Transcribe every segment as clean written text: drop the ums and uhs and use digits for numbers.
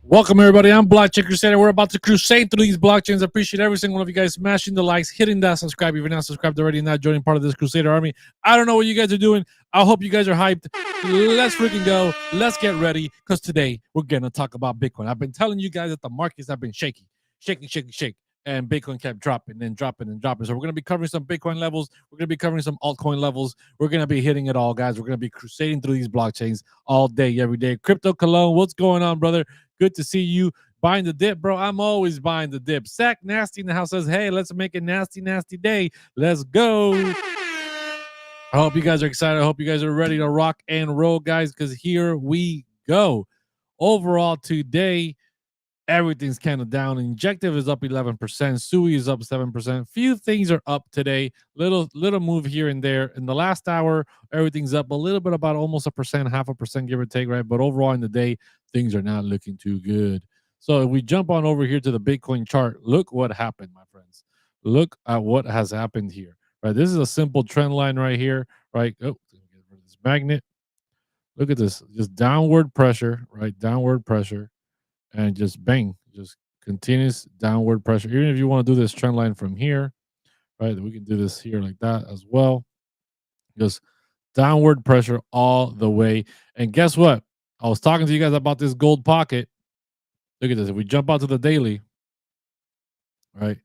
Welcome, everybody. I'm Blockchain Crusader. We're about to crusade through these blockchains. I appreciate every single one of you guys smashing the likes, hitting that subscribe. If you're not subscribed already and not joining part of this Crusader army, I don't know what you guys are doing. I hope you guys are hyped. Let's freaking go. Let's get ready, because today we're going to talk about Bitcoin. I've been telling you guys that the markets have been shaking, and Bitcoin kept dropping and dropping and dropping. So we're going to be covering some Bitcoin levels. We're going to be covering some altcoin levels. We're going to be hitting it all, guys. We're going to be crusading through these blockchains all day, every day. Crypto Cologne, what's going on, brother? Good to see you buying the dip, bro. I'm always buying the dip. Sack Nasty in the house says, hey, let's make a nasty, nasty day. Let's go. I hope you guys are excited. I hope you guys are ready to rock and roll, guys, because here we go. Overall today, everything's kind of down. Injective is up 11%. Sui is up 7%. Few things are up today. Little move here and there. In the last hour, everything's up a little bit, about almost 1%, 0.5%, give or take, right? But overall in the day, things are not looking too good. So if we jump on over here to the Bitcoin chart, look what happened, my friends. Look at what has happened here, right? This is a simple trend line right here, right? Oh, get rid of this magnet. Look at this, just downward pressure, right? Downward pressure. And just bang, just continuous downward pressure. Even if you want to do this trend line from here, right? We can do this here like that as well. Just downward pressure all the way. And guess what? I was talking to you guys about this gold pocket. Look at this. If we jump out to the daily, right?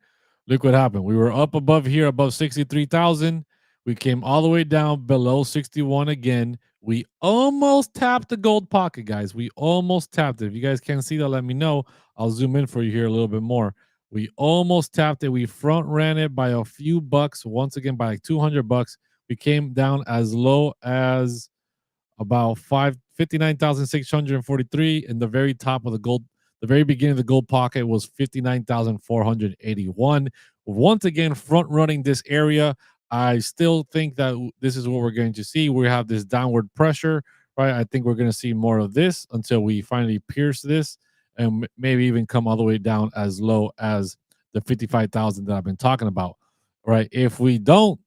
Look what happened. We were up above here, above 63,000. We came all the way down below 61 again. We almost tapped the gold pocket, guys. We almost tapped it. If you guys can't see that, let me know. I'll zoom in for you here a little bit more. We almost tapped it. We front ran it by a few bucks. Once again, by like 200 bucks. We came down as low as about 59,643 in the very top of the gold. The very beginning of the gold pocket was 59,481. Once again, front running this area. I still think that this is what we're going to see. We have this downward pressure, right? I think we're going to see more of this until we finally pierce this and maybe even come all the way down as low as the 55,000 that I've been talking about, right? If we don't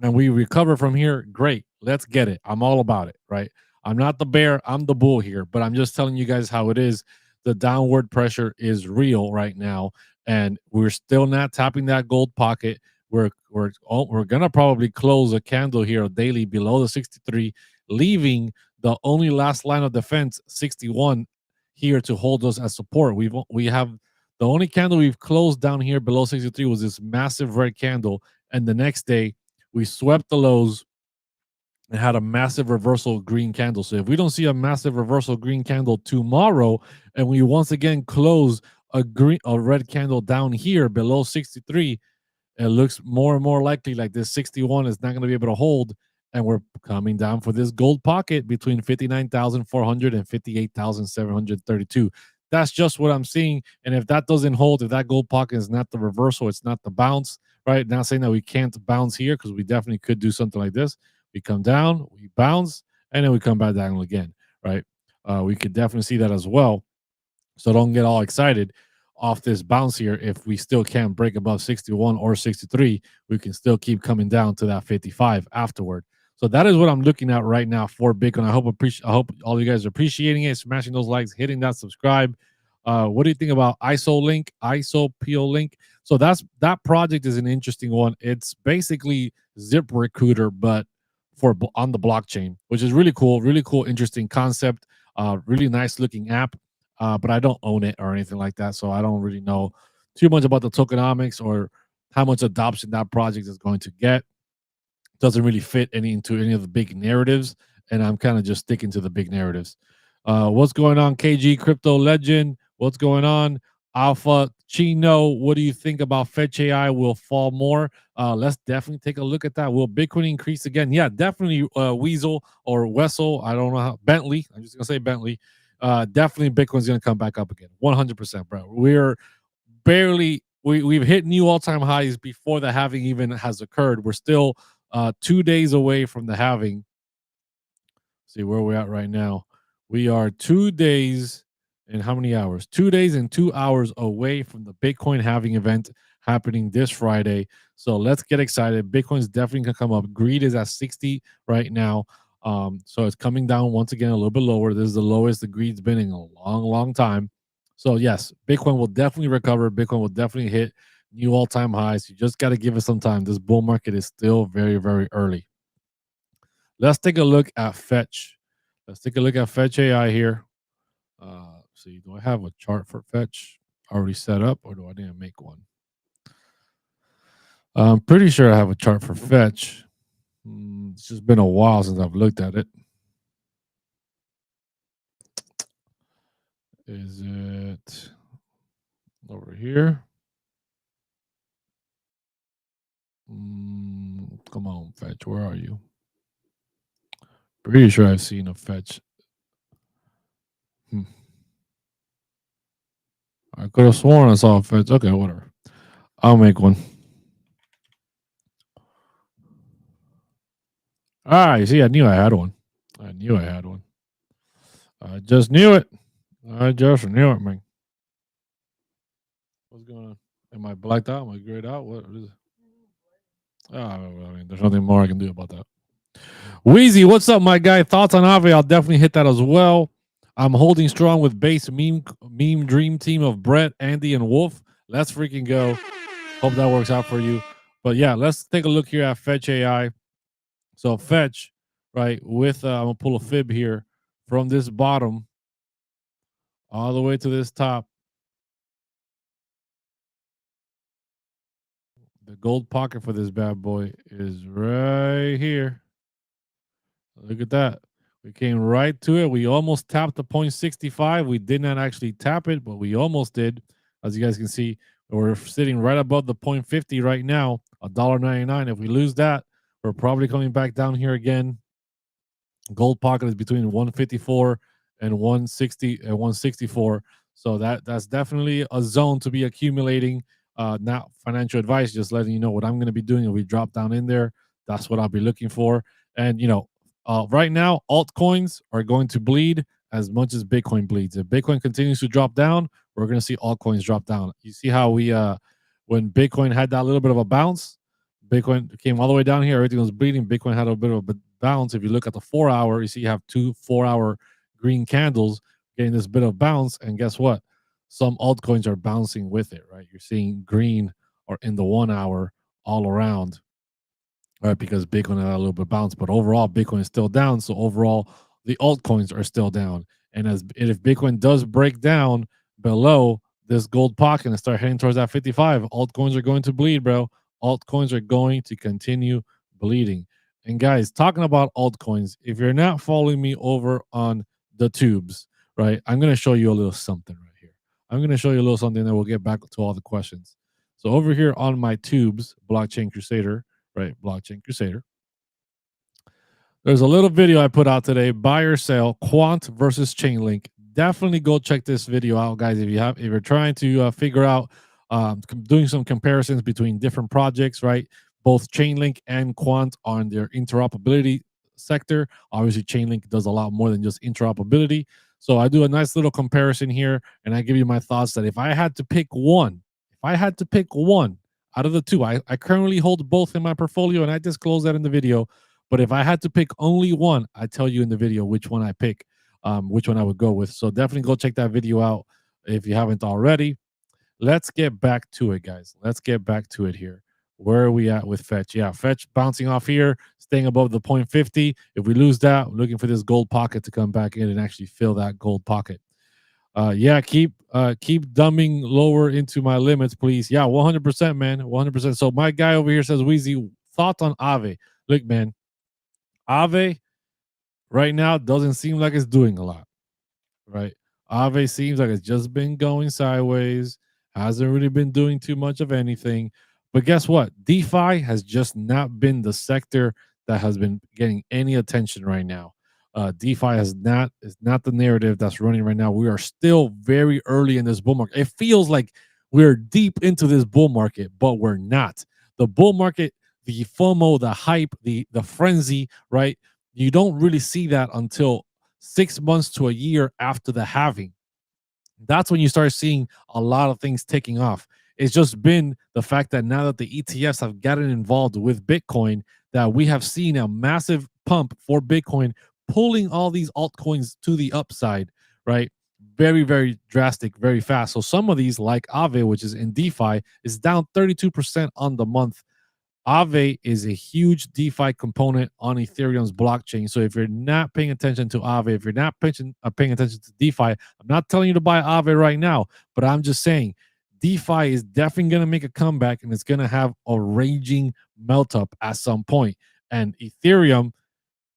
and we recover from here, great. Let's get it. I'm all about it, right? I'm not the bear. I'm the bull here, but I'm just telling you guys how it is. The downward pressure is real right now, and we're still not tapping that gold pocket. We're gonna probably close a candle here daily below the 63, leaving the only last line of defense 61 here to hold us as support. We have the only candle we've closed down here below 63 was this massive red candle, and the next day we swept the lows and had a massive reversal green candle. So if we don't see a massive reversal green candle tomorrow, and we once again close a red candle down here below 63, it looks more and more likely like this 61 is not going to be able to hold, and we're coming down for this gold pocket between 59,400 and 58,732. That's just what I'm seeing. And if that doesn't hold, if that gold pocket is not the reversal, it's not the bounce, right? Not saying that we can't bounce here, because we definitely could do something like this. We come down, we bounce, and then we come back down again, right? We could definitely see that as well. So don't get all excited off this bounce here. If we still can't break above 61 or 63, we can still keep coming down to that 55 afterward. So that is what I'm looking at right now for Bitcoin. I hope all you guys are appreciating it, smashing those likes, hitting that subscribe. What do you think about ISO Link? So that project is an interesting one. It's basically ZipRecruiter, but on the blockchain, which is really cool, interesting concept. Really nice looking app. But I don't own it or anything like that, so I don't really know too much about the tokenomics or how much adoption that project is going to get. doesn't really fit into any of the big narratives, and I'm kind of just sticking to the big narratives. What's going on, KG Crypto Legend? What's going on, Alpha Chino? What do you think about Fetch AI will fall more? Let's definitely take a look at that. Will Bitcoin increase again? Yeah, definitely. Weasel or Wessel, I don't know how. Bentley, I'm just gonna say Bentley. Definitely, Bitcoin's gonna come back up again, 100%, bro. We're barely we've hit new all-time highs before the halving even has occurred. We're still 2 days away from the halving. See where we're at right now. We are 2 days and how many hours? 2 days and 2 hours away from the Bitcoin halving event happening this Friday. So let's get excited. Bitcoin's definitely gonna come up. Greed is at 60 right now. So it's coming down once again a little bit lower. This is the lowest the greed's been in a long, long time. So yes, Bitcoin will definitely recover. Bitcoin will definitely hit new all-time highs. You just got to give it some time. This bull market is still very, very early. Let's take a look at Fetch. Let's take a look at Fetch AI here. See, do I have a chart for Fetch already set up, or do I need to make one? I'm pretty sure I have a chart for Fetch. It's just been a while since I've looked at it. Is it over here? Come on, Fetch. Where are you? Pretty sure I've seen a Fetch. I could have sworn I saw a Fetch. Okay, whatever. I'll make one. You see, I knew I had one. I knew I had one. I just knew it. I just knew it, man. What's going on? Am I blacked out? Am I grayed out? What is it? I mean, there's nothing more I can do about that. Wheezy, what's up, my guy? Thoughts on Ave? I'll definitely hit that as well. I'm holding strong with base meme dream team of Brett, Andy, and Wolf. Let's freaking go. Hope that works out for you. But yeah, let's take a look here at Fetch AI. So Fetch, right, with I'm gonna pull a fib here from this bottom all the way to this top. The gold pocket for this bad boy is right here. Look at that. We came right to it. We almost tapped the 0.65. We did not actually tap it, but we almost did. As you guys can see, we're sitting right above the 0.50 right now, $1.99. If we lose that, we're probably coming back down here again. Gold pocket is between 154 and 160 and 164. So that's definitely a zone to be accumulating. Not financial advice, just letting you know what I'm going to be doing. If we drop down in there, that's what I'll be looking for. And right now, altcoins are going to bleed as much as Bitcoin bleeds. If Bitcoin continues to drop down, we're going to see altcoins drop down. You see how when Bitcoin had that little bit of a bounce, Bitcoin came all the way down here. Everything was bleeding. Bitcoin had a bit of a bounce. If you look at the 4 hour, you see you have two 4 hour green candles getting this bit of bounce. And guess what? Some altcoins are bouncing with it, right? You're seeing green or in the 1 hour all around, right? Because Bitcoin had a little bit of bounce, but overall Bitcoin is still down. So overall, the altcoins are still down. And if Bitcoin does break down below this gold pocket and start heading towards that 55, altcoins are going to bleed, bro. Altcoins are going to continue bleeding. And guys, talking about altcoins, if you're not following me over on the tubes, right, I'm going to show you a little something right here. I'm going to show you a little something, and we'll get back to all the questions. So over here on my tubes, Blockchain Crusader, right, Blockchain Crusader, there's a little video I put out today, buy or sell, Quant versus Chainlink. Definitely go check this video out, guys. If you're trying to figure out doing some comparisons between different projects, right? Both Chainlink and Quant are in their interoperability sector. Obviously, Chainlink does a lot more than just interoperability. So I do a nice little comparison here, and I give you my thoughts that if I had to pick one out of the two, I currently hold both in my portfolio, and I disclose that in the video. But if I had to pick only one, I tell you in the video which one I pick, which one I would go with. So definitely go check that video out if you haven't already. Let's get back to it, guys. Let's get back to it here. Where are we at with Fetch? Yeah, Fetch bouncing off here, staying above the 0.50. If we lose that, we're looking for this gold pocket to come back in and actually fill that gold pocket. Yeah, keep dumbing lower into my limits, please. Yeah, 100%, man, 100%. So my guy over here says, Weezy, thoughts on Aave? Look, man, Ave right now doesn't seem like it's doing a lot, right? Ave seems like it's just been going sideways, hasn't really been doing too much of anything. But guess what? DeFi has just not been the sector that has been getting any attention right now. DeFi has not is not the narrative that's running right now. We are still very early in this bull market. It feels like we're deep into this bull market, but we're not. The bull market, the FOMO, the hype, the frenzy, right? You don't really see that until 6 months to a year after the halving. That's when you start seeing a lot of things taking off. It's just been the fact that now that the ETFs have gotten involved with Bitcoin, that we have seen a massive pump for Bitcoin, pulling all these altcoins to the upside, right? Very, very drastic, very fast. So some of these, like Aave, which is in DeFi, is down 32% on the month. Aave is a huge DeFi component on Ethereum's blockchain. So if you're not paying attention to Aave, if you're not paying attention to DeFi, I'm not telling you to buy Aave right now, but I'm just saying DeFi is definitely going to make a comeback and it's going to have a raging melt up at some point. And Ethereum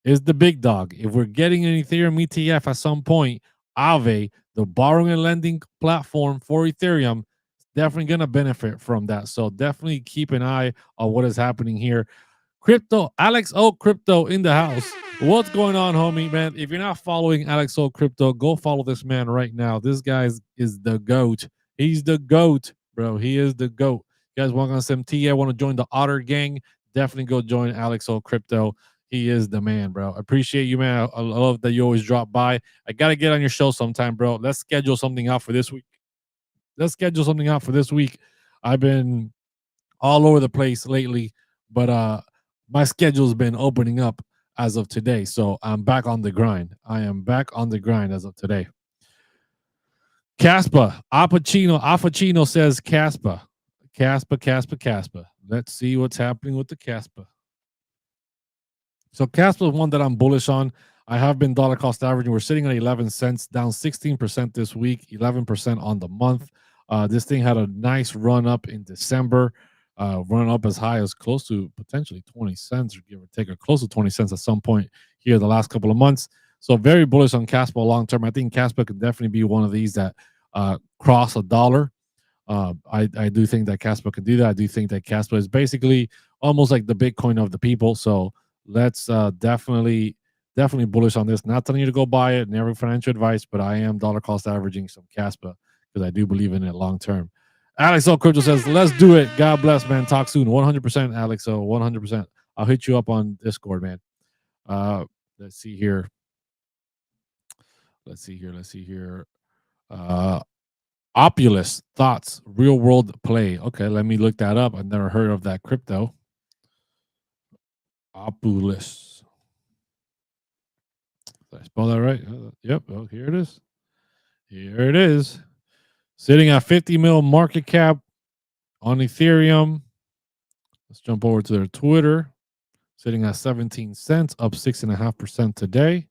is the big dog. If we're getting an Ethereum ETF at some point, Aave, the borrowing and lending platform for Ethereum, is definitely going to benefit from that. So definitely keep an eye on what is happening here. Crypto, Alex O Crypto in the house. What's going on, homie, man? If you're not following Alex O Crypto, go follow this man right now. This guy is the GOAT. He's the GOAT, bro. He is the GOAT. You guys want on some tea? I want to join the Otter Gang. Definitely go join Alex O Crypto. He is the man, bro. Appreciate you, man. I love that you always drop by. I gotta get on your show sometime, bro. Let's schedule something out for this week. Let's schedule something out for this week. I've been all over the place lately, but my schedule's been opening up as of today. So I'm back on the grind. I am back on the grind as of today. Caspa, Apacino says Caspa. Caspa. Let's see what's happening with the Caspa. So Caspa is one that I'm bullish on. I have been dollar cost averaging. We're sitting at 11 cents, down 16% this week, 11% on the month. This thing had a nice run up in December, run up as high as close to potentially 20 cents, or give or take, or close to 20 cents at some point here the last couple of months. So very bullish on Caspa long term. I think Caspa can definitely be one of these that cross a dollar. I do think that Caspa can do that. I do think that Caspa is basically almost like the Bitcoin of the people. So let's definitely bullish on this. Not telling you to go buy it, never financial advice, but I am dollar cost averaging some Caspa because I do believe in it long term. Alex O Crypto says, let's do it. God bless, man. Talk soon. 100%, Alex O. 100%. I'll hit you up on Discord, man. Let's see here. Let's see here. Opulus thoughts, real world play. Okay, let me look that up. I've never heard of that crypto. Opulus. Did I spell that right? Yep. Oh, here it is. Here it is. Sitting at 50 mil market cap on Ethereum. Let's jump over to their Twitter. Sitting at 17 cents, up 6.5% today.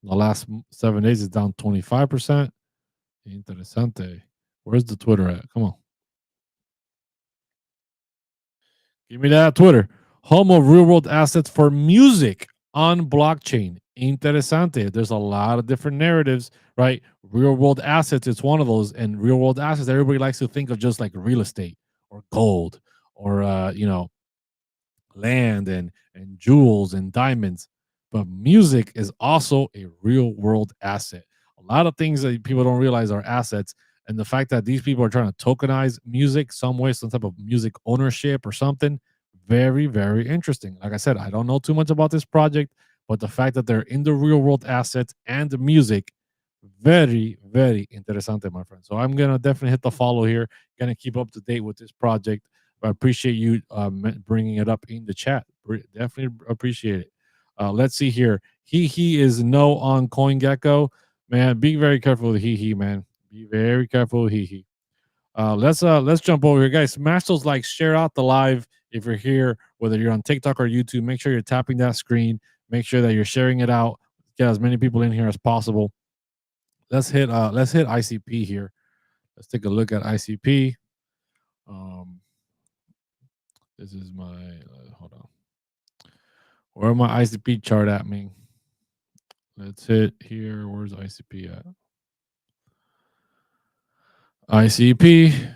The last 7 days is down 25%. Interesante. Where's the Twitter at? Come on. Give me that Twitter. Home of real world assets for music on blockchain. Interesante. There's a lot of different narratives, right? Real world assets is one of those. And real world assets, everybody likes to think of just like real estate or gold or, land and jewels and diamonds. But music is also a real world asset. A lot of things that people don't realize are assets. And the fact that these people are trying to tokenize music some way, some type of music ownership or something, very, very interesting. Like I said, I don't know too much about this project, but the fact that they're in the real world assets and the music, very, very interesante, my friend. So I'm gonna definitely hit the follow here. Gonna keep up to date with this project. I appreciate you bringing it up in the chat. Definitely appreciate it. Let's see here. He is no on CoinGecko. Man, be very careful with he, man. Be very careful with he. Let's jump over here, guys. Smash those likes, share out the live if you're here, whether you're on TikTok or YouTube. Make sure you're tapping that screen. Make sure that you're sharing it out. Get as many people in here as possible. Let's hit ICP here. Let's take a look at ICP. This is my hold on. Where my ICP chart at, me? Let's hit here. Where's ICP at? ICP,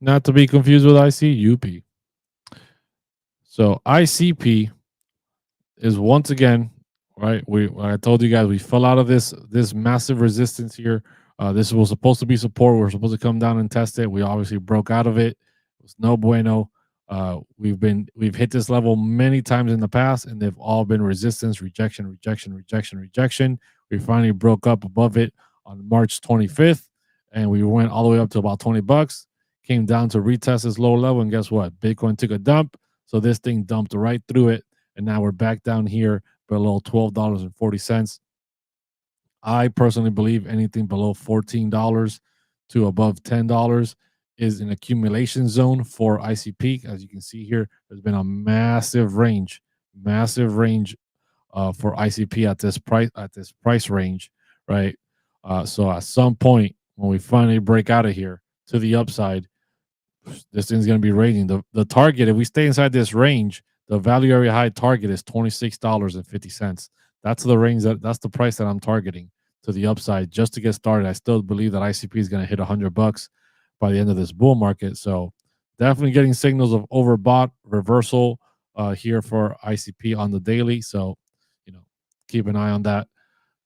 not to be confused with ICUP. So ICP is once again, right? I told you guys we fell out of this massive resistance here. This was supposed to be support. We were supposed to come down and test it. We obviously broke out of it. It was no bueno. We've hit this level many times in the past, and they've all been resistance, rejection, rejection, rejection, rejection. We finally broke up above it on March 25th, and we went all the way up to about $20. Came down to retest this low level, and guess what? Bitcoin took a dump, so this thing dumped right through it, and now we're back down here below $12.40. I personally believe anything below $14 to above $10 is an accumulation zone for ICP. As you can see here, there's been a massive range for ICP at this price range, right? So at some point when we finally break out of here to the upside, this thing's going to be raising. The target, if we stay inside this range, the value area high target is $26.50. That's the range that's the price that I'm targeting to the upside just to get started. I still believe that ICP is going to hit $100 by the end of this bull market. So definitely getting signals of overbought reversal here for ICP on the daily. So, keep an eye on that.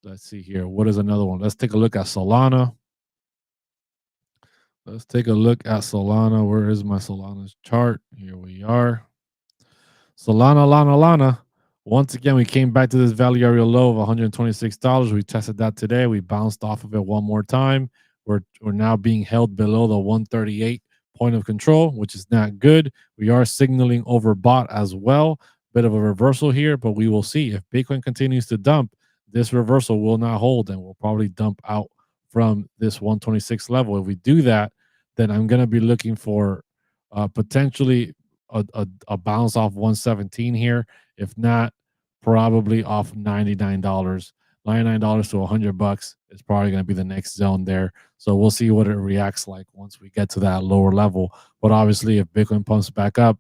Let's see here. What is another one? Let's take a look at Solana. Let's take a look at Solana. Where is my Solana's chart? Here we are. Solana. Once again, we came back to this value area low of $126. We tested that today. We bounced off of it one more time. We're now being held below the 138 point of control, which is not good. We are signaling overbought as well. Bit of a reversal here, but we will see. If Bitcoin continues to dump, this reversal will not hold and will probably dump out from this 126 level. If we do that, then I'm going to be looking for potentially a bounce off 117 here. If not, probably off $99. $99 to $100 is probably going to be the next zone there. So we'll see what it reacts like once we get to that lower level. But obviously, if Bitcoin pumps back up,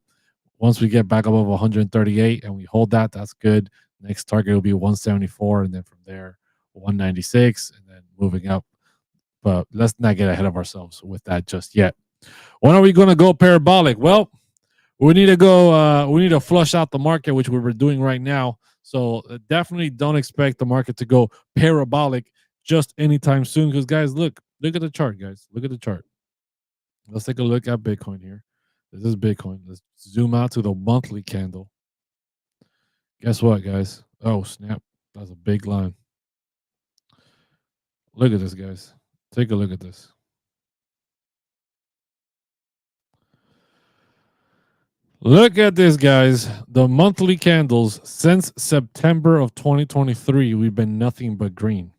once we get back above 138 and we hold that, that's good. Next target will be 174, and then from there 196, and then moving up. But let's not get ahead of ourselves with that just yet. When are we going to go parabolic? Well, we need to go. We need to flush out the market, which we're doing right now. So definitely don't expect the market to go parabolic just anytime soon. Because guys, look at the chart, guys. Look at the chart. Let's take a look at Bitcoin here. This is Bitcoin. Let's zoom out to the monthly candle. Guess what, guys? Oh, snap. That's a big line. Look at this, guys. Take a look at this. Look at this, guys. The monthly candles since September of 2023, we've been nothing but green.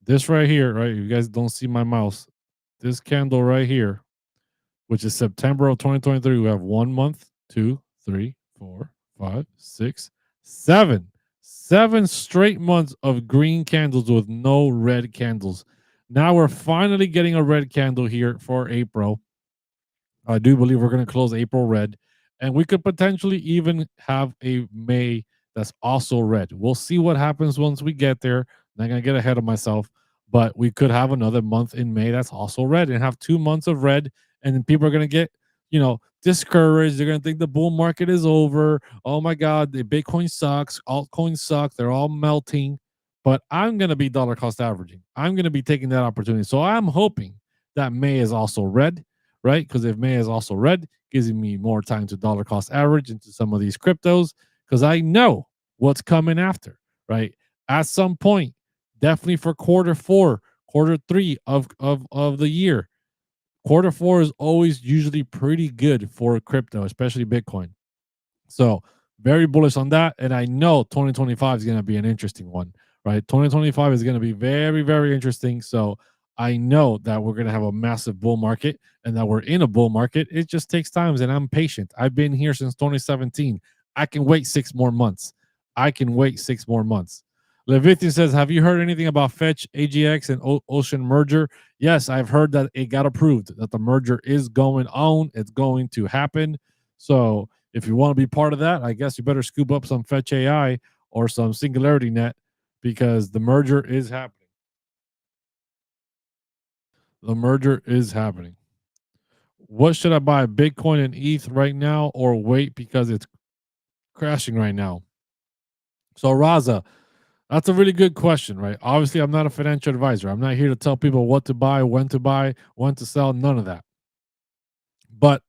This right here, right? You guys don't see my mouse. This candle right here, which is September of 2023, we have 1 month, 2, 3, 4, 5, 6, 7. 7 straight months of green candles with no red candles. Now we're finally getting a red candle here for April. I do believe we're going to close April red, and we could potentially even have a May that's also red. We'll see what happens once we get there. I'm not going to get ahead of myself, but we could have another month in May that's also red and have 2 months of red, and then people are going to get, discouraged. They're going to think the bull market is over. Oh my God, the Bitcoin sucks. Altcoins suck. They're all melting. But I'm going to be dollar cost averaging. I'm going to be taking that opportunity. So I'm hoping that May is also red, right? Because if May is also red, gives me more time to dollar cost average into some of these cryptos because I know what's coming after, right? At some point, definitely for quarter 4, quarter 3 of the year. Quarter 4 is always usually pretty good for crypto, especially Bitcoin. So very bullish on that. And I know 2025 is going to be an interesting one, right? 2025 is going to be very, very interesting. So I know that we're going to have a massive bull market and that we're in a bull market. It just takes time, and I'm patient. I've been here since 2017. I can wait 6 more months. Levithian says, have you heard anything about Fetch, AGX, and Ocean merger? Yes, I've heard that it got approved, that the merger is going on. It's going to happen. So if you want to be part of that, I guess you better scoop up some Fetch AI or some Singularity Net because the merger is happening. The merger is happening. What should I buy, Bitcoin and ETH right now, or wait because it's crashing right now? So, Raza, that's a really good question, right? Obviously, I'm not a financial advisor. I'm not here to tell people what to buy, when to sell, none of that. But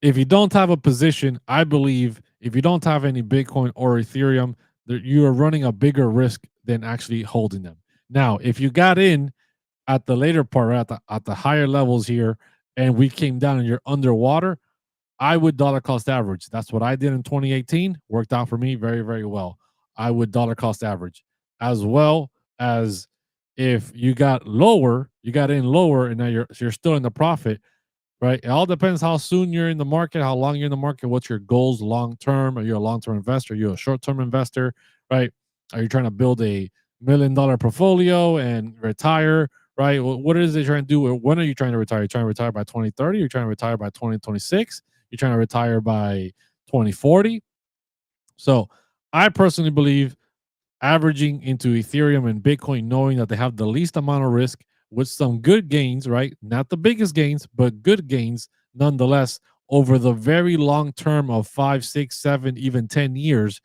if you don't have a position, I believe if you don't have any Bitcoin or Ethereum, you are running a bigger risk than actually holding them. Now, if you got in at the later part, at the higher levels here, and we came down and you're underwater, I would dollar cost average. That's what I did in 2018. Worked out for me very, very well. I would dollar cost average, as well as if you got lower, you got in lower, and now you're still in the profit, right? It all depends how soon you're in the market, how long you're in the market, what's your goals long term. Are you a long term investor? Are you a short term investor, right? Are you trying to build a $1 million portfolio and retire, right? What is it you're trying to do? When are you trying to retire? You're trying to retire by 2030? You're trying to retire by 2026? You're trying to retire by 2040? So I personally believe averaging into Ethereum and Bitcoin, knowing that they have the least amount of risk with some good gains, right? Not the biggest gains, but good gains nonetheless over the very long term of 5, 6, 7, even 10 years.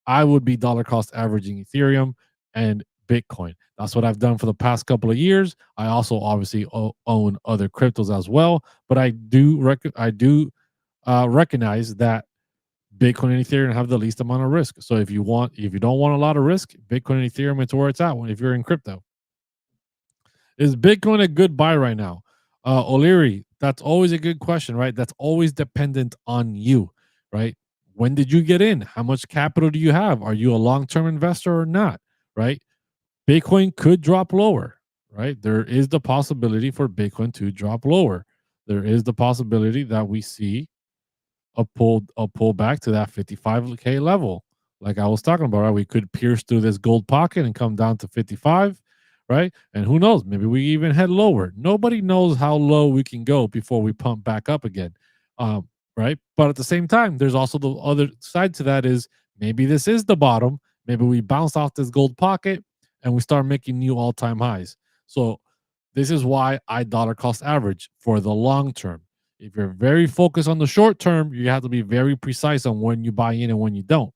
I would be dollar cost averaging Ethereum and Bitcoin. That's what I've done for the past couple of years. I also obviously own other cryptos as well, but I do recognize that Bitcoin and Ethereum have the least amount of risk. So if you don't want a lot of risk, Bitcoin and Ethereum, it's where it's at. If you're in crypto, is Bitcoin a good buy right now? O'Leary, that's always a good question, right? That's always dependent on you, right? When did you get in? How much capital do you have? Are you a long-term investor or not? Right? Bitcoin could drop lower, right? There is the possibility for Bitcoin to drop lower. There is the possibility that we see a pull back to that 55K level. Like I was talking about, right? We could pierce through this gold pocket and come down to 55, right? And who knows? Maybe we even head lower. Nobody knows how low we can go before we pump back up again. Right. But at the same time, there's also the other side to that is maybe this is the bottom. Maybe we bounce off this gold pocket and we start making new all-time highs. So this is why I dollar cost average for the long term. If you're very focused on the short term, you have to be very precise on when you buy in and when you don't.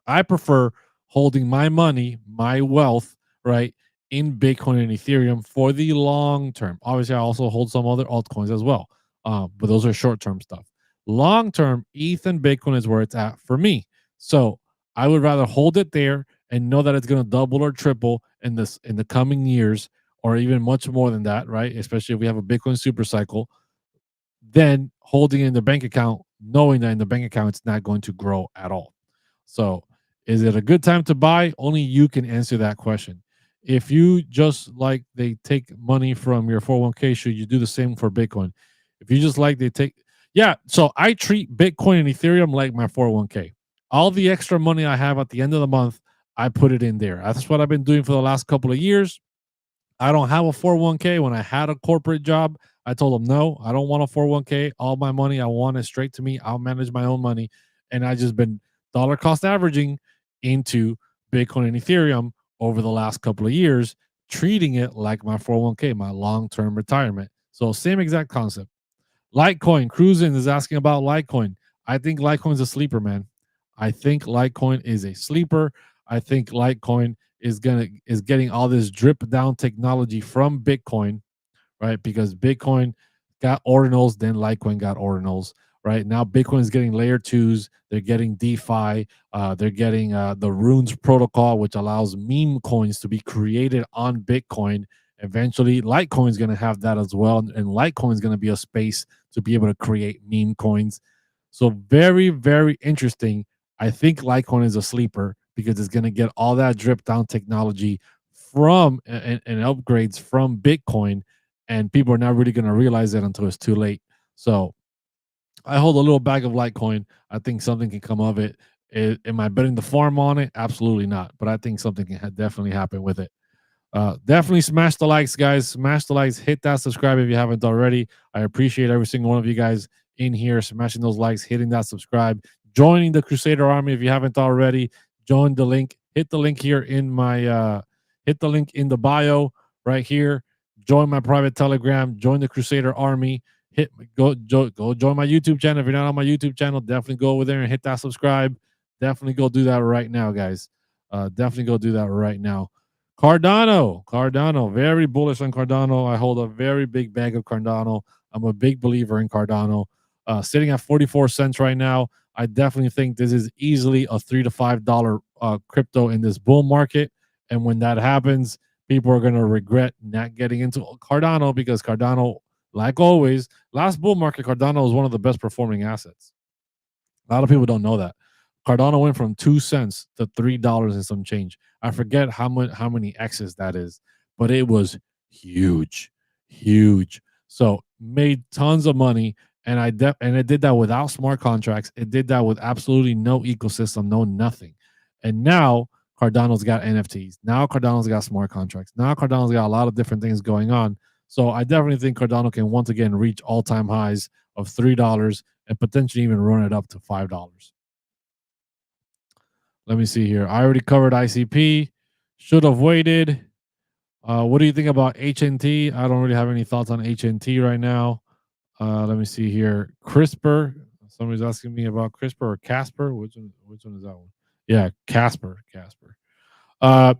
I prefer holding my money, my wealth, right, in Bitcoin and Ethereum for the long term. Obviously, I also hold some other altcoins as well, but those are short term stuff. Long term, ETH and Bitcoin is where it's at for me. So I would rather hold it there and know that it's going to double or triple in the coming years, or even much more than that, right? Especially if we have a Bitcoin super cycle, than holding it in the bank account, knowing that in the bank account it's not going to grow at all. So, is it a good time to buy? Only you can answer that question. If you just like they take money from your 401k, should you do the same for Bitcoin? If you just like they take, yeah. So I treat Bitcoin and Ethereum like my 401k. All the extra money I have at the end of the month, I put it in there. That's what I've been doing for the last couple of years. I don't have a 401k. When I had a corporate job, I told them, no, I don't want a 401k. All my money, I want it straight to me. I'll manage my own money. And I just been dollar cost averaging into Bitcoin and Ethereum over the last couple of years, treating it like my 401k, my long term retirement. So, same exact concept. Litecoin, Cruisin is asking about Litecoin. I think Litecoin is a sleeper, man. I think Litecoin is a sleeper. I think Litecoin is getting all this drip down technology from Bitcoin, right? Because Bitcoin got ordinals, then Litecoin got ordinals, right? Now Bitcoin is getting layer twos. They're getting DeFi. They're getting the Runes protocol, which allows meme coins to be created on Bitcoin. Eventually, Litecoin is going to have that as well, and Litecoin is going to be a space to be able to create meme coins. So very, very interesting. I think Litecoin is a sleeper because it's going to get all that drip down technology from and upgrades from Bitcoin, and people are not really going to realize it until it's too late. So I hold a little bag of Litecoin. I think something can come of it. Am I betting the farm on it? Absolutely not. But I think something can definitely happen with it. Definitely smash the likes, guys. Smash the likes. Hit that subscribe if you haven't already. I appreciate every single one of you guys in here, smashing those likes, hitting that subscribe, joining the Crusader Army if you haven't already. Join the link. Hit the link here in my hit the link in the bio right here. Join my private Telegram. Join the Crusader Army. Go join my YouTube channel. If you're not on my YouTube channel, definitely go over there and hit that subscribe. Definitely go do that right now, guys. Definitely go do that right now. Cardano, very bullish on Cardano. I hold a very big bag of Cardano. I'm a big believer in Cardano. Sitting at 44 cents right now. I definitely think this is easily a $3 to $5 crypto in this bull market. And when that happens, people are going to regret not getting into Cardano because Cardano, like always, last bull market, Cardano was one of the best performing assets. A lot of people don't know that. Cardano went from 2 cents to $3 and some change. I forget how many X's that is, but it was huge, huge. So made tons of money, and and it did that without smart contracts. It did that with absolutely no ecosystem, no nothing. And now Cardano's got NFTs. Now Cardano's got smart contracts. Now Cardano's got a lot of different things going on. So I definitely think Cardano can once again reach all-time highs of $3 and potentially even run it up to $5. Let me see here. I already covered ICP. Should have waited. What do you think about HNT? I don't really have any thoughts on HNT right now. Let me see here. CRISPR. Somebody's asking me about CRISPR or Casper. Which one is that one? Yeah, Casper. Casper. Uh,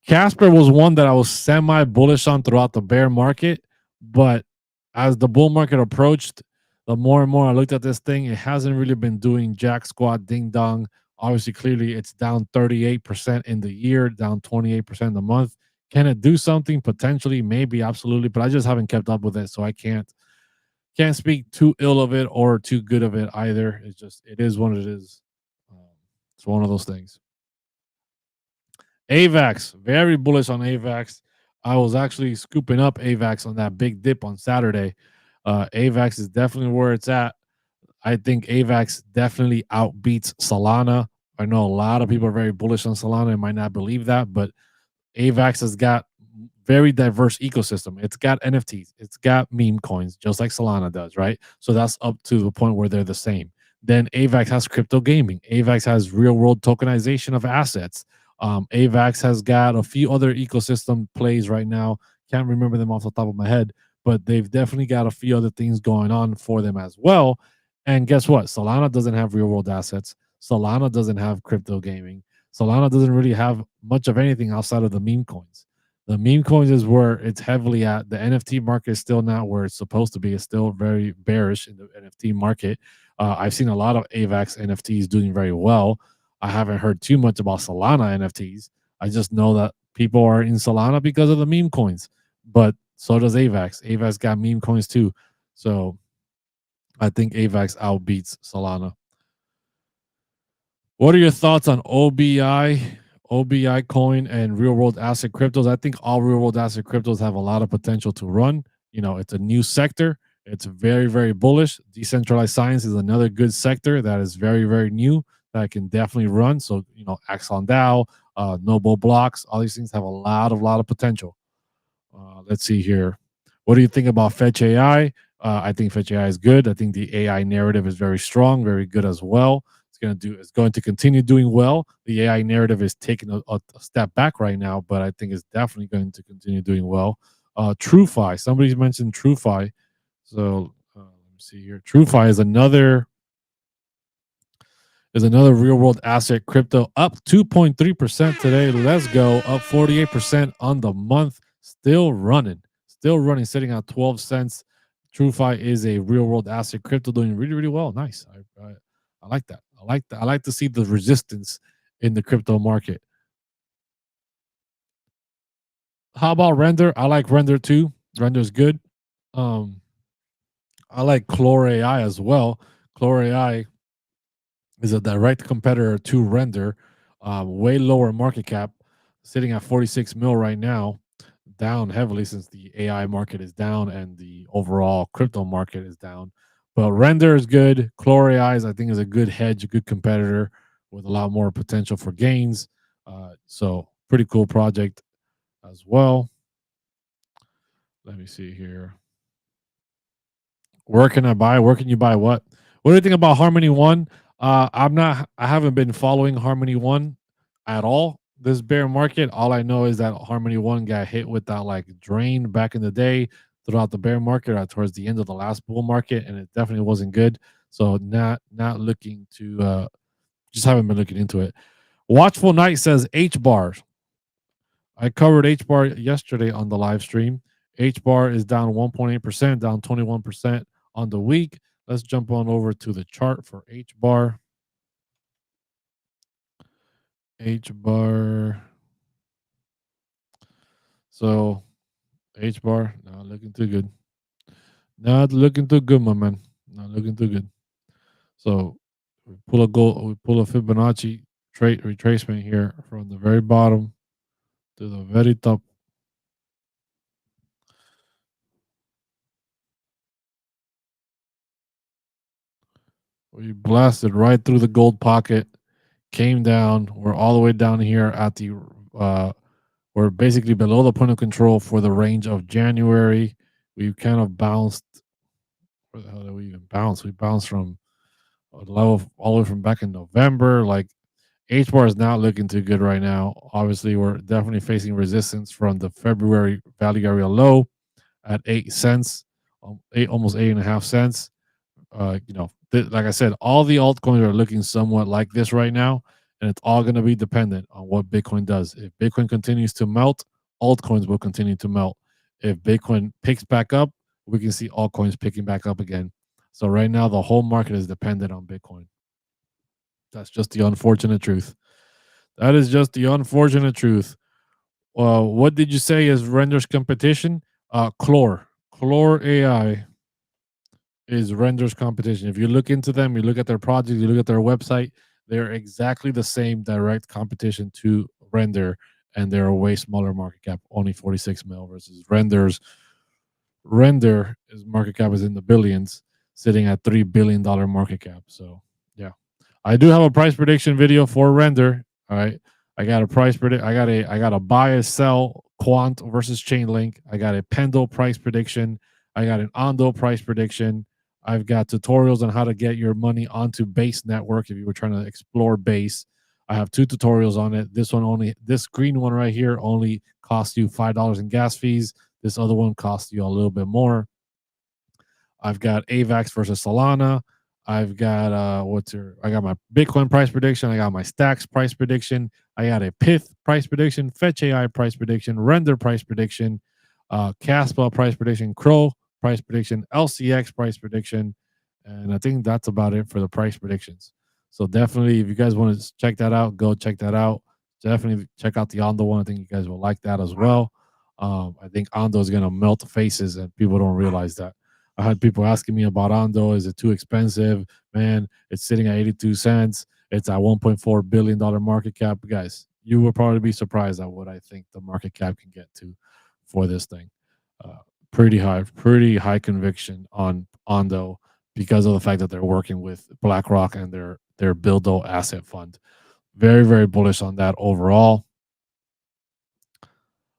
Casper was one that I was semi bullish on throughout the bear market, but as the bull market approached, the more and more I looked at this thing, it hasn't really been doing jack squat ding dong. Obviously, clearly, it's down 38% in the year, down 28% in the month. Can it do something? Potentially, maybe, absolutely, but I just haven't kept up with it, so I can't speak too ill of it or too good of it either. It's just it is what it is. Um, it's one of those things. AVAX, very bullish on AVAX. I was actually scooping up AVAX on that big dip on Saturday. AVAX is definitely where it's at. I think AVAX definitely outbeats Solana. I know a lot of people are very bullish on Solana and might not believe that, but AVAX has got very diverse ecosystem. It's got NFTs, it's got meme coins, just like Solana does, right? So that's up to the point where they're the same. Then AVAX has crypto gaming. AVAX has real world tokenization of assets. AVAX has got a few other ecosystem plays right now. Can't remember them off the top of my head, but they've definitely got a few other things going on for them as well. And guess what? Solana doesn't have real world assets. Solana doesn't have crypto gaming. Solana doesn't really have much of anything outside of the meme coins. The meme coins is where it's heavily at. The NFT market is still not where it's supposed to be. It's still very bearish in the NFT market. I've seen a lot of AVAX NFTs doing very well. I haven't heard too much about Solana NFTs. I just know that people are in Solana because of the meme coins, but so does AVAX. AVAX got meme coins too. So I think AVAX outbeats Solana. What are your thoughts on OBI coin, and real world asset cryptos? I think all real world asset cryptos have a lot of potential to run. You know, it's a new sector. It's very, very bullish. Decentralized science is another good sector that is very, very new that can definitely run. So, you know, Axon DAO, Noble Blocks, all these things have a lot of potential. Let's see here. What do you think about Fetch AI? I think Fetch AI is good. I think the AI narrative is very strong, very good as well. It's going to continue doing well. The AI narrative is taking a step back right now, but I think it's definitely going to continue doing well. TrueFi, somebody's mentioned TrueFi. So let me see here. TrueFi is another real world asset crypto, up 2.3% today. Let's go, up 48% on the month. Still running, sitting at 12 cents. TrueFi is a real world asset crypto doing really, really well. Nice. I like that. I like to see the resistance in the crypto market. How about Render? I like Render too. Render is good. Um, I like Clore AI as well. Clore AI is a direct competitor to Render, way lower market cap, sitting at 46 mil right now, down heavily since the AI market is down and the overall crypto market is down. But Render is good. Clore AI I think is a good hedge, a good competitor with a lot more potential for gains. So pretty cool project as well. Let me see here. Where can I buy? Where can you buy what? What do you think about Harmony One? I haven't been following Harmony One at all this bear market. All I know is that Harmony One got hit with that like drain back in the day throughout the bear market towards the end of the last bull market, and it definitely wasn't good. So not looking to just haven't been looking into it. Watchful Night says H bar. I covered H bar yesterday on the live stream. H bar is down 1.8%, down 21% on the week. Let's jump on over to the chart for H bar. H bar. So H bar, not looking too good. Not looking too good, my man. Not looking too good. So we pull a Fibonacci trait retracement here from the very bottom to the very top. We blasted right through the gold pocket, came down. We're all the way down here at the we're basically below the point of control for the range of January. We kind of bounced. Where the hell did we even bounce? We bounced from a level all the way from back in November. Like H bar is not looking too good right now. Obviously, we're definitely facing resistance from the February value area low at 8 cents, almost 8.5 cents. Like I said, all the altcoins are looking somewhat like this right now, and it's all going to be dependent on what Bitcoin does. If Bitcoin continues to melt, altcoins will continue to melt. If Bitcoin picks back up, we can see altcoins picking back up again. So right now, the whole market is dependent on Bitcoin. That's just the unfortunate truth. That is just the unfortunate truth. What did you say is renders competition? Clore AI is renders competition. If you look into them, you look at their project, you look at their website, they're exactly the same direct competition to render, and they're a way smaller market cap, only 46 mil versus render is market cap is in the billions, sitting at $3 billion market cap. So yeah, I do have a price prediction video for render. All right, I got a price predict. I got a buy and sell quant versus Chainlink. I got a Pendle price prediction. I got an Ondo price prediction. I've got tutorials on how to get your money onto Base Network if you were trying to explore Base. I have 2 tutorials on it. This green one right here only costs you $5 in gas fees. This other one costs you a little bit more. I've got AVAX versus Solana. I've got I got my Bitcoin price prediction. I got my Stacks price prediction. I got a Pith price prediction, Fetch AI price prediction, Render price prediction, Caspa price prediction, Crow price prediction, LCX price prediction, and I think that's about it for the price predictions. So definitely, if you guys want to check that out, go check that out. Definitely check out the Ondo one. I think you guys will like that as well. I think Ondo is going to melt faces, and people don't realize that. I had people asking me about Ondo. Is it too expensive? Man, it's sitting at 82 cents. It's at $1.4 billion market cap. Guys, you will probably be surprised at what I think the market cap can get to for this thing. Pretty high conviction on Ondo because of the fact that they're working with BlackRock and their Buildo asset fund. Very, very bullish on that overall.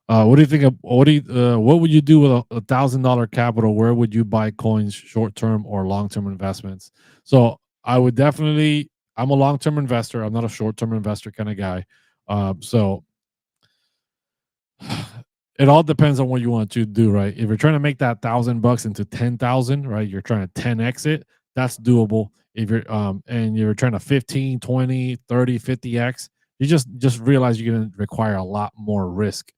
What do you think of what would you do with $1,000 capital? Where would you buy coins, short term or long term investments? So I would definitely. I'm a long term investor. I'm not a short term investor kind of guy. So it all depends on what you want to do, right? If you're trying to make that $1,000 into 10,000, right? You're trying to 10x it. That's doable. If you're and you're trying to 15, 20, 30, 50x, you just realize you're going to require a lot more risk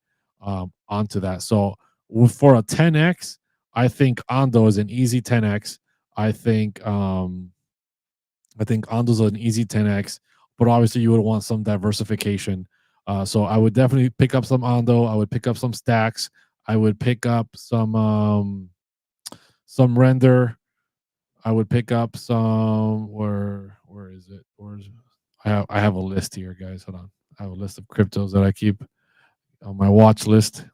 onto that. So for a 10x, I think Ondo is an easy 10x. I think Ondo's an easy 10x, but obviously you would want some diversification. So I would definitely pick up some Ondo. I would pick up some Stacks. I would pick up some Render. I would pick up some where is it? I have a list here, guys. Hold on. I have a list of cryptos that I keep on my watch list.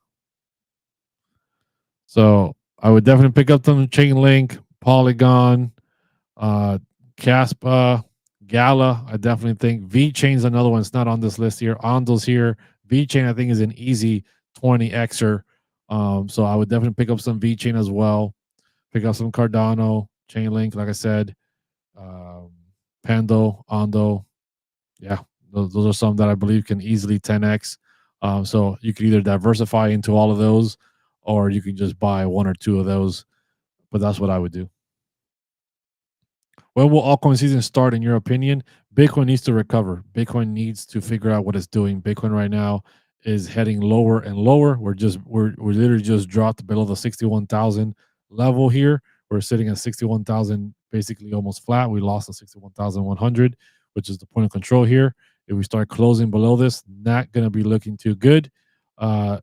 So I would definitely pick up some Chainlink, Polygon, Caspa, GALA. I definitely think VeChain's another one. It's not on this list here. Ondo's here. VeChain I think is an easy 20xer. So I would definitely pick up some VeChain as well. Pick up some Cardano, Chainlink, like I said, um, Pando, Ondo. Yeah, those are some that I believe can easily 10x. So you could either diversify into all of those, or you can just buy one or two of those. But that's what I would do. When will altcoin season start, in your opinion? Bitcoin needs to recover. Bitcoin needs to figure out what it's doing. Bitcoin right now is heading lower and lower. We're literally just dropped below the 61,000 level here. We're sitting at 61,000, basically almost flat. We lost the 61,100, which is the point of control here. If we start closing below this, not going to be looking too good. Uh,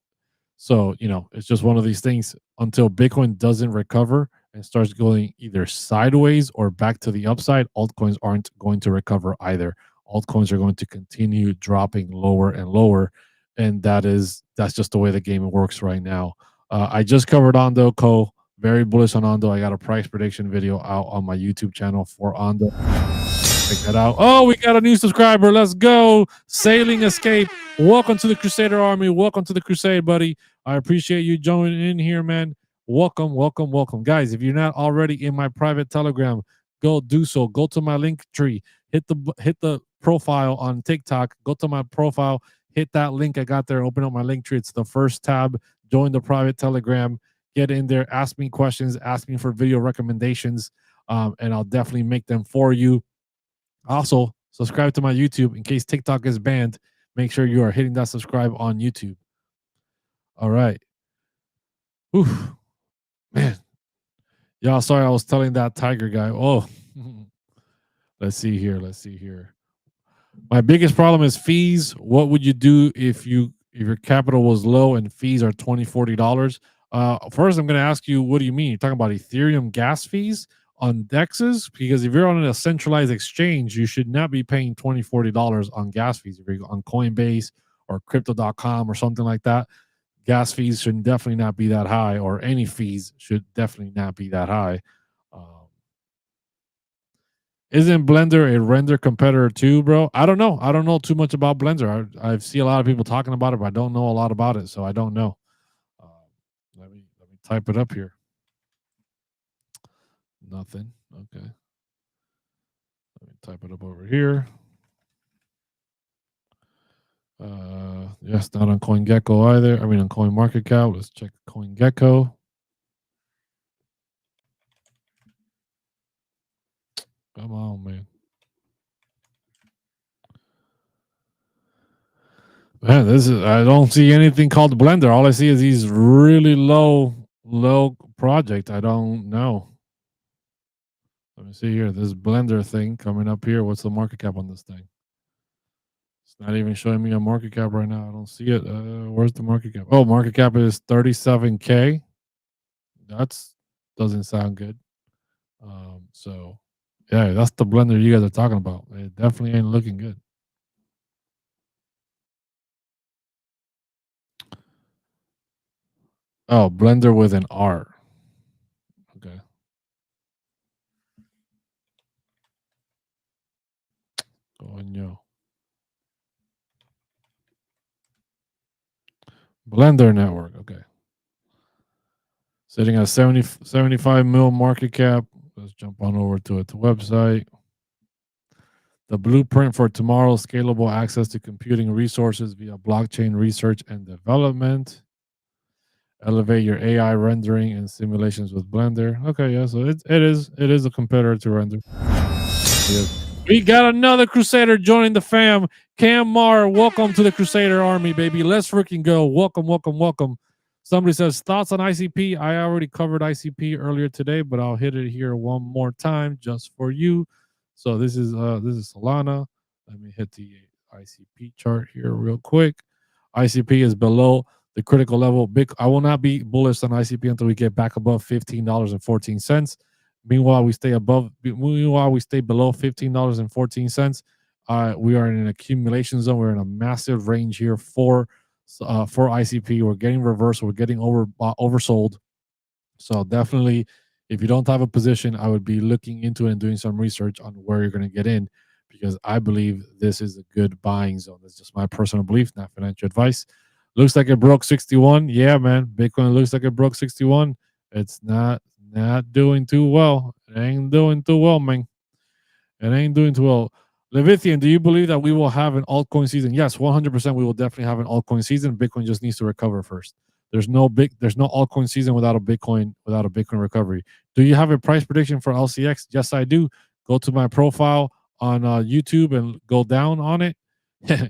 so, it's just one of these things until Bitcoin doesn't recover and starts going either sideways or back to the upside, altcoins aren't going to recover either. Altcoins are going to continue dropping lower and lower. And that's just the way the game works right now. I just covered Ondo Co. Very bullish on Ondo. I got a price prediction video out on my YouTube channel for Ondo. Check that out. Oh, we got a new subscriber. Let's go. Sailing Escape. Welcome to the Crusader Army. Welcome to the Crusade, buddy. I appreciate you joining in here, man. Welcome, welcome, welcome. Guys, if you're not already in my private Telegram, go do so. Go to my link tree. Hit the profile on TikTok. Go to my profile. Hit that link I got there. Open up my link tree. It's the first tab. Join the private Telegram. Get in there. Ask me questions. Ask me for video recommendations. And I'll definitely make them for you. Also, subscribe to my YouTube in case TikTok is banned. Make sure you are hitting that subscribe on YouTube. All right. Oof. Man. Y'all, sorry I was telling that tiger guy. Oh, let's see here. Let's see here. My biggest problem is fees. What would you do if your capital was low and fees are $20, $40? First, I'm going to ask you, what do you mean? You're talking about Ethereum gas fees on DEXs? Because if you're on a centralized exchange, you should not be paying $20, $40 on gas fees. If you're on Coinbase or crypto.com or something like that, gas fees should definitely not be that high, or any fees should definitely not be that high. Isn't Blender a render competitor too, bro? I don't know. I don't know too much about Blender. I see a lot of people talking about it, but I don't know a lot about it, so I don't know. Let me type it up here. Nothing. Okay. Let me type it up over here. Yes, not on CoinGecko either. I mean, on CoinMarketCap. Let's check CoinGecko. Come on, man. Man, I don't see anything called Blender. All I see is these really low project. I don't know. Let me see here. This Blender thing coming up here. What's the market cap on this thing? It's not even showing me a market cap right now. I don't see it. Where's the market cap? Oh, market cap is 37K. That's doesn't sound good. So yeah, that's the Blender you guys are talking about. It definitely ain't looking good. Oh, Blender with an R. Okay. Coño. Blender network. Okay. Sitting at 75 mil market cap. Let's jump on over to it. The website. The blueprint for tomorrow's scalable access to computing resources via blockchain research and development. Elevate your AI rendering and simulations with Blender. Okay, yeah, so it is a competitor to render. We got another Crusader joining the fam. Cam Mar, welcome to the Crusader Army, baby. Let's freaking go. Welcome, welcome, welcome. Somebody says thoughts on ICP. I already covered ICP earlier today, but I'll hit it here one more time just for you. So this is Solana. Let me hit the ICP chart here real quick. ICP is below the critical level. I will not be bullish on ICP until we get back above $15.14. Meanwhile, we stay below $15.14. We are in an accumulation zone. We're in a massive range here for ICP. We're getting reversed. We're getting oversold. So definitely, if you don't have a position, I would be looking into it and doing some research on where you're going to get in, because I believe this is a good buying zone. That's just my personal belief, not financial advice. Looks like it broke 61. Yeah, man. Bitcoin looks like it broke 61. It's not Not doing too well. It ain't doing too well, man. It ain't doing too well. Levithian, do you believe that we will have an altcoin season? Yes, 100%. We will definitely have an altcoin season. Bitcoin just needs to recover first. There's no altcoin season without a Bitcoin recovery. Do you have a price prediction for LCX? Yes, I do. Go to my profile on YouTube and go down on it.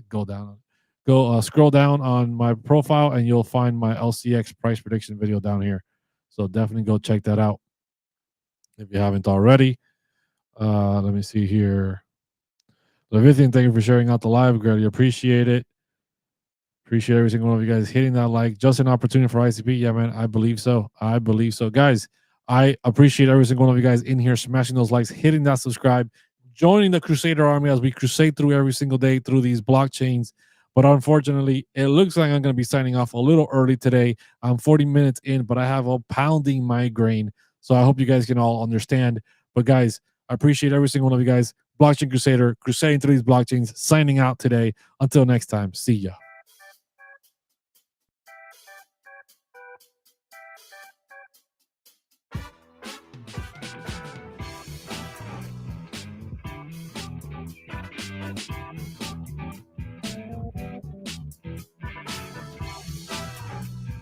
Go down on it. Go scroll down on my profile and you'll find my LCX price prediction video down here. So definitely go check that out if you haven't already. Let me see here. Levithian, thank you for sharing out the live. Greatly appreciate it. Appreciate every single one of you guys hitting that like. Just an opportunity for ICP. Yeah, man, I believe so. I believe so. Guys, I appreciate every single one of you guys in here smashing those likes, hitting that subscribe, joining the Crusader Army as we crusade through every single day through these blockchains. But unfortunately, it looks like I'm going to be signing off a little early today. I'm 40 minutes in, but I have a pounding migraine. So I hope you guys can all understand. But guys, I appreciate every single one of you guys. Blockchain Crusader, crusading through these blockchains, signing out today. Until next time, see ya.